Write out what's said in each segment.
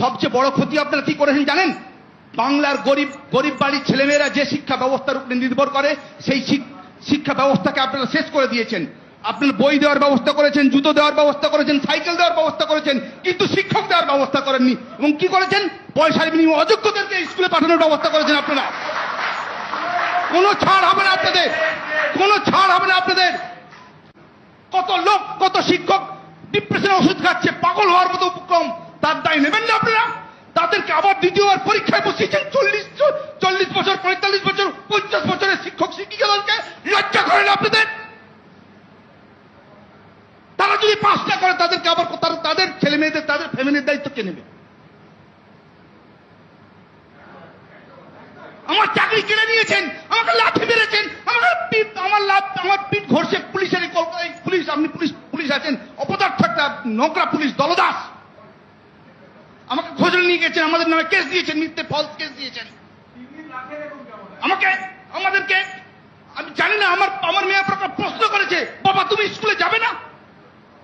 সবচেয়ে বড় ক্ষতি আপনারা কি করেছেন জানেন? বাংলার গরিব গরিব বাড়ির ছেলেমেয়েরা যে শিক্ষা ব্যবস্থার উপরে নির্ভর করে সেই শিক্ষা ব্যবস্থাকে আপনারা শেষ করে দিয়েছেন। আপনারা বই দেওয়ার ব্যবস্থা করেছেন, জুতো দেওয়ার ব্যবস্থা করেছেন, সাইকেল দেওয়ার ব্যবস্থা করেছেন, কিন্তু শিক্ষক দেওয়ার ব্যবস্থা করেননি। এবং কি করেছেন? পয়সার বিনিময়ে অযোগ্যদেরকে স্কুলে পাঠানোর ব্যবস্থা করেছেন আপনারা। কোনো ছাড় হবে না আপনাদের, কোনো ছাড় হবে না আপনাদের। কত লোক, কত শিক্ষক ডিপ্রেশনের ওষুধ খাচ্ছে, পাগল হওয়ার মতো উপক্রম, তার দায় নেবেন না আপনারা? তাদেরকে আবার দ্বিতীয়বার পরীক্ষায় বসিয়েছেন। 40 বছর, 45 বছর, 50 বছরের শিক্ষক শিক্ষিকাদেরকে লজ্জা করে না আপনাদের? তারা যদি পাস না করে তাদেরকে আবার তাদের ছেলে মেয়েদের, তাদের ফ্যামিলির দায়িত্ব কে নেবে? আমার চাকরি কেড়ে নিয়েছেন, আমাকে লাঠি মেরেছেন, আমার পিঠ ঘষে পুলিশের পুলিশ, আপনি পুলিশ আছেন, অপদার্থ একটা নোংরা পুলিশ দলদাস। আমাকে খোঁজে নিয়ে গেছেন, আমাদের নামে কেস দিয়েছেন, মিথ্যে ফলস কেস দিয়েছেন আমাদেরকে। আমি জানি না, আমার মেয়ে প্রশ্ন করেছে, বাবা তুমি স্কুলে যাবে না?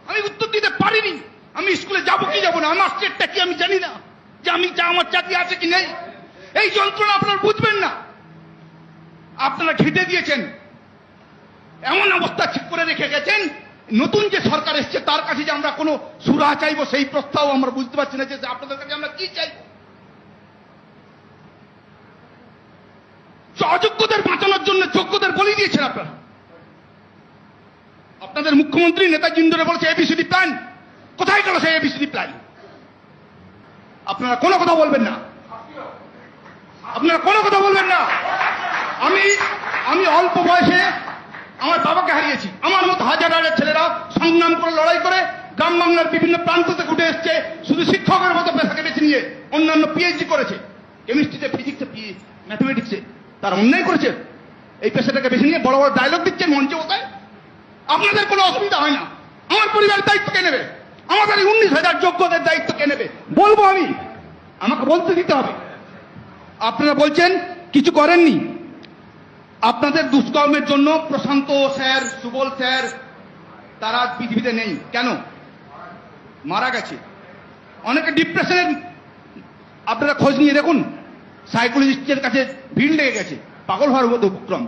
আমি উত্তর দিতে পারিনি। আমি স্কুলে যাবো কি যাবো না, আমার স্টেটটা কি আমি জানি না, যে আমার চাকরি আছে কি নেই। এই যন্ত্রণা আপনারা বুঝবেন না। আপনারা ঘেঁটে দিয়েছেন, এমন অবস্থা ঠিক করে রেখে গেছেন। নতুন যে সরকার এসছে তার কাছে যে আমরা কোনো সুরাহা চাইবো সেই প্রস্তাব আমরা বুঝতে পারছি না, যে আপনাদের কাছে আমরা কি চাইব। অযোগ্যদের বাঁচানোর জন্য যোগ্যদের বলি দিয়েছেন আপনারা। আপনাদের মুখ্যমন্ত্রী নেতাজি ইন্দোরে বলেছে এবিসিডি প্ল্যান, কোথায় গেল সেই এবিসিডি প্ল্যান? আপনারা কোনো কথা বলবেন না, আপনারা কোনো কথা বলবেন না। আমি অল্প বয়সে আমার বাবাকে হারিয়েছি। আমার মতো হাজার হাজার ছেলেরা সংগ্রাম করে, লড়াই করে গ্রাম বাংলার বিভিন্ন প্রান্ত থেকে উঠে এসছে, শুধু শিক্ষকের মতো পেশাকে বেছে নিয়ে অন্যান্য পিএইচডি করেছে, কেমিস্ট্রিতে, ফিজিক্সে, ম্যাথমেটিক্সে। তারা অন্যায় করেছে, এই পেশাটাকে বেছে নিয়ে বড় বড় ডায়লগ দিচ্ছেন মঞ্চে কোথায়। আপনাদের কোনো অসুবিধা হয় না। আমার পরিবারের দায়িত্ব কে নেবে? আমাদের 19,000 যোগ্যদের দায়িত্ব কে নেবে? বলবো আমি, আমাকে বলতে দিতে হবে। আপনারা বলছেন কিছু করেননি। আপনাদের দুষ্কর্মের জন্য প্রশান্ত স্যার, সুবল স্যার তারা পৃথিবীতে নেই। কেন? মারা গেছে। অনেকে ডিপ্রেশনের, আপনারা খোঁজ নিয়ে দেখুন, সাইকোলজিস্টের কাছে ভিড় লেগে গেছে, পাগল হওয়ার মতো উপক্রম।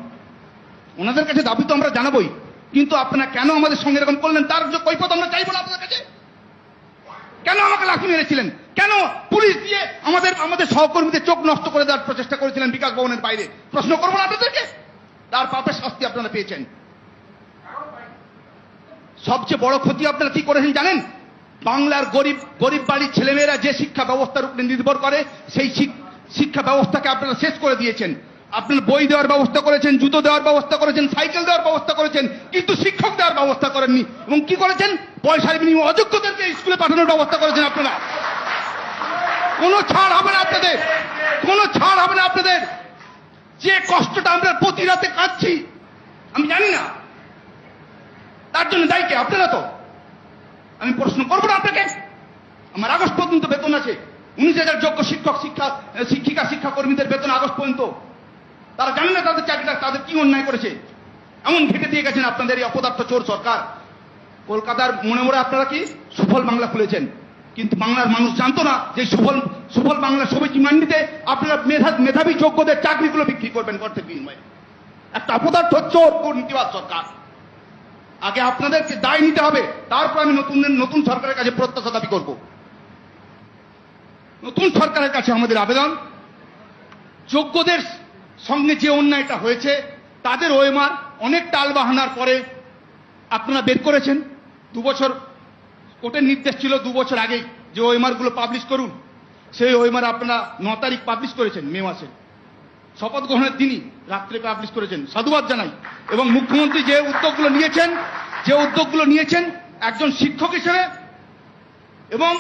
ওনাদের কাছে দাবি তো আমরা জানাবোই, কিন্তু আপনারা কেন আমাদের সঙ্গে এরকম করলেন তার কৈফিয়ত আমরা চাইবো না আপনাদের কাছে। কেন আমাকে লাঠি মেরেছিলেন? কেন পুলিশ দিয়ে আমাদের সহকর্মীদের চোখ নষ্ট করে দেওয়ার প্রচেষ্টা করেছিলেন বিকাশ ভবনের বাইরে? প্রশ্ন করবো না আপনাদেরকে? তার পাপের শাস্তি আপনারা পেয়েছেন। সবচেয়ে বড় ক্ষতি আপনারা কি করেছেন জানেন? বাংলার গরিব বাড়ির ছেলেমেয়েরা যে শিক্ষা ব্যবস্থার উপরে নির্ভর করে সেই শিক্ষা ব্যবস্থাকে আপনারা শেষ করে দিয়েছেন। আপনারা বই দেওয়ার ব্যবস্থা করেছেন, জুতো দেওয়ার ব্যবস্থা করেছেন, সাইকেল দেওয়ার ব্যবস্থা করেছেন, কিন্তু শিক্ষক দেওয়ার ব্যবস্থা করেননি। এবং কি করেছেন? পয়সার বিনিময়ে অযোগ্যদেরকে স্কুলে পাঠানোর ব্যবস্থা করেছেন আপনারা। কোনো ছাড় হবে না আপনাদের, কোনো ছাড় হবে না আপনাদের। যে কষ্টটা আমরা প্রতি রাতে কাঁদছি, আমি জানি না তার জন্য দায়ী কে? আপনারা তো। আমি প্রশ্ন করবো না আপনাকে। আমার আগস্ট পর্যন্ত বেতন আছে। 19,000 যোগ্য শিক্ষাকর্মীদের বেতন আগস্ট পর্যন্ত। তারা জানে না তাদের চাকরিটা, তাদের কি অন্যায় করেছে। এমন ঘেটে দিয়ে গেছেন আপনাদের এই অপদার্থ চোর সরকার। কলকাতার মনে মনে আপনারা কি সুফল বাংলা খুলেছেন, কিন্তু বাংলার মানুষ জানতো না যে সুফল বাংলা সবজি মান্ডিতে আপনারা মেধাবী যোগ্যদের চাকরিগুলো বিক্রি করবেন অর্থের বিনিময়ে। একটা অপদার্থ চোর দুর্নীতিবাদ সরকার। আগে আপনাদেরকে দায় নিতে হবে, তারপর আমি নতুন সরকারের কাছে প্রত্যাশা দাবি করব। নতুন সরকারের কাছে আমাদের আবেদন, যোগ্যদের সঙ্গে যে অন্যায়টা হয়েছে তাদের ওএমআর অনেক টালবাহানার পরে আপনারা বের করেছেন। 2 বছর কোর্টের নির্দেশ ছিল 2 বছর আগেই যে ওএমআর গুলো পাবলিশ করুন। সেই ওএমআর আপনারা 9 তারিখ পাবলিশ করেছেন, মে মাসে শপথ গ্রহণের দিনই রাত্রে পাবলিশ করেছেন। সাধুবাদ জানাই। এবং মুখ্যমন্ত্রী যে উদ্যোগগুলো নিয়েছেন একজন শিক্ষক হিসেবে এবং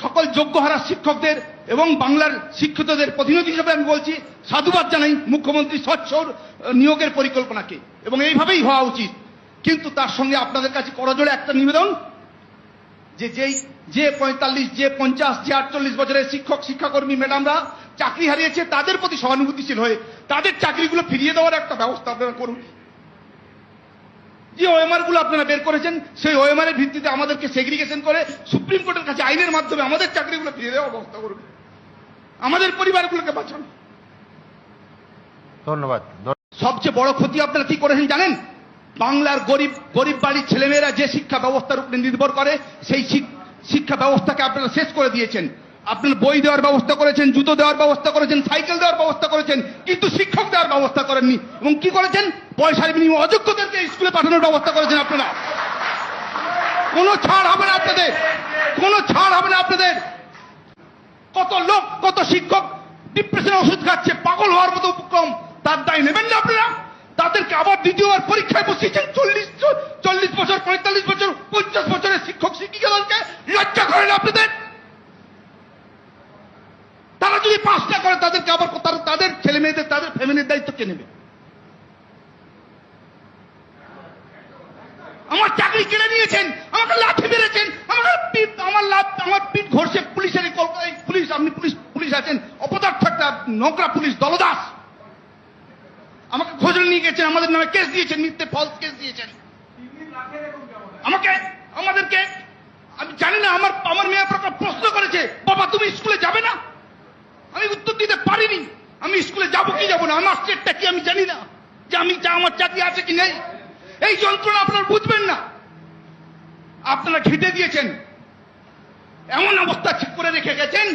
সকল যোগ্যহারা শিক্ষকদের এবং বাংলার শিক্ষিতদের প্রতিনিধি হিসেবে আমি বলছি, সাধুবাদ জানাই মুখ্যমন্ত্রী স্বচ্ছ নিয়োগের পরিকল্পনাকে, এবং এইভাবেই হওয়া উচিত। কিন্তু তার সঙ্গে আপনাদের কাছে করজোড়ে একটা নিবেদন, যে 45, যে 50, যে 48 বছরের শিক্ষাকর্মী ম্যাডামরা চাকরি হারিয়েছে তাদের প্রতি সহানুভূতিশীল হয়ে তাদের চাকরিগুলো ফিরিয়ে দেওয়ার একটা ব্যবস্থা আপনারা করুন। যে ওএমআর গুলো আপনারা বের করেছেন সেই ওএমআর এর ভিত্তিতে আমাদেরকে সেগ্রিগেশন করে সুপ্রিম কোর্টের কাছে আইনের মাধ্যমে আমাদের চাকরিগুলো ফিরে দেওয়ার ব্যবস্থা করুন, আমাদের পরিবারগুলোকে বাঁচান। ধন্যবাদ। সবচেয়ে বড় ক্ষতি আপনারা কি করেছেন জানেন? বাংলার গরিব বাড়ির ছেলেমেয়েরা যে শিক্ষা ব্যবস্থার উপরে নির্ভর করে সেই শিক্ষা ব্যবস্থাকে আপনারা শেষ করে দিয়েছেন। আপনারা বই দেওয়ার ব্যবস্থা করেছেন, জুতো দেওয়ার ব্যবস্থা করেছেন, সাইকেল দেওয়ার ব্যবস্থা করেছেন, কিন্তু শিক্ষক দেওয়ার ব্যবস্থা করেননি। এবং কি করেছেন? পয়সার বিনিময়ে অযোগ্যদেরকে স্কুলে পাঠানোর ব্যবস্থা করেছেন আপনারা। কোনো ছাড় হবে না আপনাদের, কোনো ছাড় হবে না আপনাদের। কত লোক, কত শিক্ষক ডিপ্রেশনের ওষুধ খাচ্ছে, পাগল হওয়ার মতো উপক্রম, তার দায় নেবেন না আপনারা? তাদেরকে আবার দ্বিতীয়বার পরীক্ষায় বসিয়েছেন। 40 বছর, 45 বছর, 50 বছরের শিক্ষক শিক্ষিকাদেরকে লজ্জা করেন আপনাদের? তারা যদি পাস না করে তাদেরকে আবার তাদের ছেলে মেয়েদের, তাদের ফ্যামিলির দায়িত্ব কে নেবে? আমার চাকরি কেড়ে নিয়েছেন, আমাকে লাঠি মেরেছেন, আমার পিঠ ঘষে পুলিশের পুলিশ, আপনি পুলিশ আছেন, অপদার্থ একটা নোংরা পুলিশ দলদাস, আমাকে খোঁজে নিয়ে গেছেন, আমাদের নামে কেস দিয়েছেন, মিথ্যে ফলস কেস দিয়েছেন। আমাদেরকে আমি জানি না, আমার মেয়ে প্রশ্ন করেছে, বাবা তুমি স্কুলে যাবে না? আমি উত্তর দিতে পারিনি। আমি স্কুলে যাবো কি যাবো না, আমার স্টেটটা কি আমি জানি না, যে আমার চাকরি আছে কি নেই। এই যন্ত্রণা আপনারা বুঝবেন না। আপনারা ঘেঁটে দিয়েছেন, এমন অবস্থা ঠিক করে রেখে গেছেন।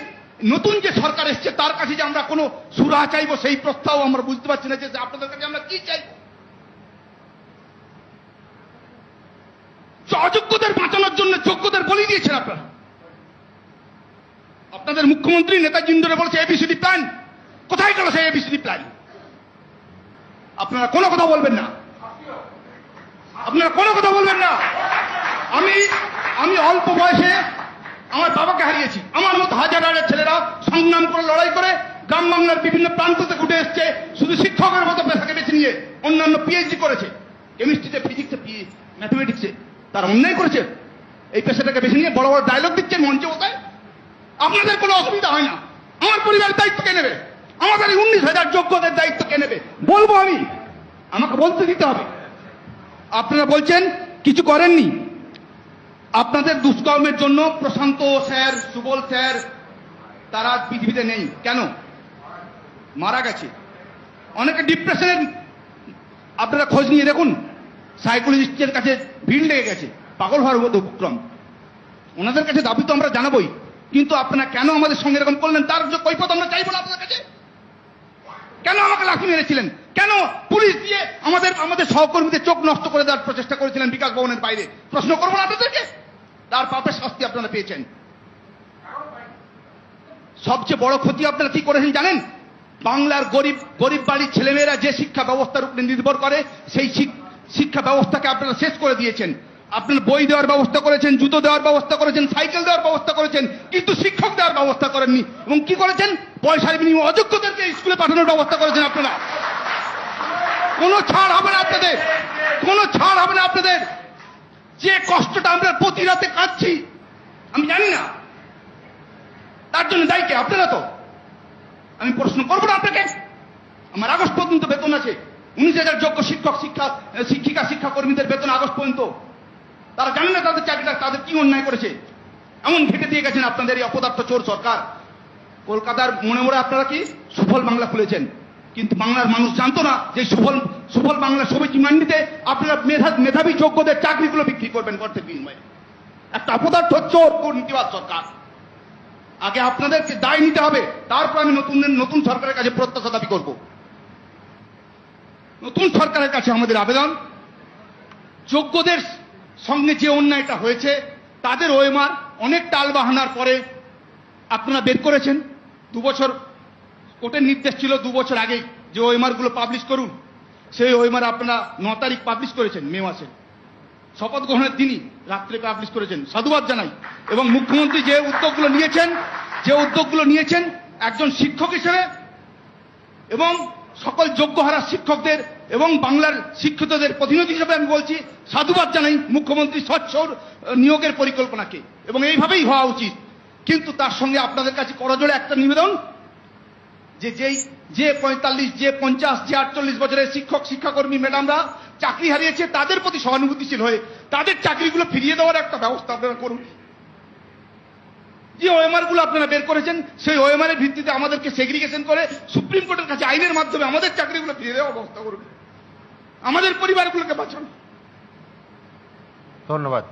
নতুন যে সরকার এসছে তার কাছে যে আমরা কোনো সুরাহা চাইবো সেই প্রস্তাব আমরা বুঝতে পারছি না, যে আপনাদের কাছে আমরা কি চাই। অযোগ্যদের বাঁচানোর জন্য যোগ্যদের বলি দিয়েছেন আপনারা। আপনাদের মুখ্যমন্ত্রী নেতাজি ধরে বলেছে এবিসিডি প্ল্যান, কোথায় গেল সেই এবিসিডি প্ল্যান? আপনারা কোনো কথা বলবেন না, আপনারা কোনো কথা বলবেন না। আমি অল্প বয়সে আমার বাবাকে হারিয়েছি। আমার মতো হাজার হাজার ছেলেরা সংগ্রাম করে, লড়াই করে গ্রাম বাংলার বিভিন্ন প্রান্ত থেকে উঠে এসছে, শুধু শিক্ষকের মতো পেশাকে বেছে নিয়ে অন্যান্য পিএইচডি করেছে, কেমিস্ট্রিতে, ফিজিক্সে, ম্যাথমেটিক্সে। তারা অন্যায় করেছে, এই পেশাটাকে বেছে নিয়ে বড় বড় ডায়লগ দিচ্ছেন মঞ্চে বসায়। আপনাদের কোনো অসুবিধা হয় না। আমার পরিবারের দায়িত্ব কে নেবে? আমাদের 19,000 যোগ্যদের দায়িত্ব কে নেবে? বলবো আমি, আমাকে বলতে দিতে হবে। আপনারা বলছেন কিছু করেননি। আপনাদের দুষ্কর্মের জন্য প্রশান্ত স্যার, সুবল স্যার, তারা পৃথিবীতে নেই। কেন? মারা গেছে। অনেকে ডিপ্রেশনের, আপনারা খোঁজ নিয়ে দেখুন, সাইকোলজিস্টের কাছে ভিড় লেগে গেছে, পাগল হওয়ার মতো উপক্রম। ওনাদের কাছে দাবি তো আমরা জানাবোই, কিন্তু আপনারা কেন আমাদের সঙ্গে এরকম করলেন তার কৈফিয়ত আমরা চাইবো না আপনাদের কাছে। কেন আমাকে লাঠি মেরেছিলেন? কেন পুলিশ দিয়ে আমাদের সহকর্মীদের চোখ নষ্ট করে দেওয়ার প্রচেষ্টা করেছিলেন বিকাশ ভবনের বাইরে? প্রশ্ন করবো না আপনাদেরকে? তার পাপের শাস্তি আপনারা পেয়েছেন। সবচেয়ে বড় ক্ষতি আপনারা কি করেছেন জানেন? বাংলার গরিব বাড়ির ছেলেমেয়েরা যে শিক্ষা ব্যবস্থার উপরে নির্ভর করে সেই শিক্ষা ব্যবস্থাকে আপনারা শেষ করে দিয়েছেন। আপনারা বই দেওয়ার ব্যবস্থা করেছেন, জুতো দেওয়ার ব্যবস্থা করেছেন, সাইকেল দেওয়ার ব্যবস্থা করেছেন, কিন্তু শিক্ষক দেওয়ার ব্যবস্থা করেননি। এবং কি করেছেন? পয়সার বিনিময়ে অযোগ্যদেরকে স্কুলে পাঠানোর ব্যবস্থা করেছেন আপনারা। কোনো ছাড় হবে না আপনাদের, কোনো ছাড় হবে না আপনাদের। যে কষ্টটা আমরা প্রতি রাতে কাটছি আমি জানি না, তার জন্য দায়ী কে? আপনারা তো। আমি প্রশ্ন করবো না আপনাকে। আমার আগস্ট পর্যন্ত বেতন আছে। 19,000 যোগ্য শিক্ষা কর্মীদের বেতন আগস্ট পর্যন্ত। তারা জানে না তাদের চাকরিটা, তাদের কি অন্যায় করেছে। এমন ঘেটে দিয়ে গেছেন আপনাদের এই অপদার্থ চোর সরকার। কলকাতার মনে মনে আপনারা কি সুফল বাংলা খুলেছেন, কিন্তু বাংলার মানুষ জানতো না যে সুফল বাংলা সমিতি মান্ডিতে আপনারা মেধাবী যোগ্যদের চাকরিগুলো বিক্রি করবেন অর্থের বিনিময়ে। একটা অপদার্থ চোর দুর্নীতিবাদ সরকার। আগে আপনাদেরকে দায় নিতে হবে, তারপর আমি নতুন সরকারের কাছে প্রত্যাশা দাবি করব। নতুন সরকারের কাছে আমাদের আবেদন, যোগ্যদের সঙ্গে যে অন্যায়টা হয়েছে তাদের ওএমআর অনেক টাল বাহানার পরে আপনারা বের করেছেন। 2 বছর কোর্টের নির্দেশ ছিল 2 বছর আগে যে ওএমআর গুলো পাবলিশ করুন। সেই ওএমআর আপনারা 9 তারিখ পাবলিশ করেছেন, মে মাসে শপথ গ্রহণের দিনই রাত্রে পাবলিশ করেছেন। সাধুবাদ জানাই। এবং মুখ্যমন্ত্রী যে উদ্যোগগুলো নিয়েছেন একজন শিক্ষক হিসেবে এবং সকল যোগ্যহারা শিক্ষকদের এবং বাংলার শিক্ষিতদের প্রতিনিধি হিসেবে আমি বলছি, সাধুবাদ জানাই মুখ্যমন্ত্রী স্বচ্ছ নিয়োগের পরিকল্পনাকে, এবং এইভাবেই হওয়া উচিত। কিন্তু তার সঙ্গে আপনাদের কাছে করজোড়ে একটা নিবেদন, যেই যে 45, যে 50, যে 48 বছরের শিক্ষক শিক্ষাকর্মী ম্যাডামরা চাকরি হারিয়েছে, তাদের প্রতি সহানুভূতিশীল হয়ে তাদের চাকরিগুলো ফিরিয়ে দেওয়ার একটা ব্যবস্থা আপনারা করুন। যে ওএমআর গুলো আপনারা বের করেছেন, সেই ওএমআর এর ভিত্তিতে আমাদেরকে সেগ্রিগেশন করে সুপ্রিম কোর্টের কাছে আইনের মাধ্যমে আমাদের চাকরিগুলো ফিরিয়ে দেওয়ার ব্যবস্থা করুন, আমাদের পরিবারগুলোকে বাঁচান। ধন্যবাদ।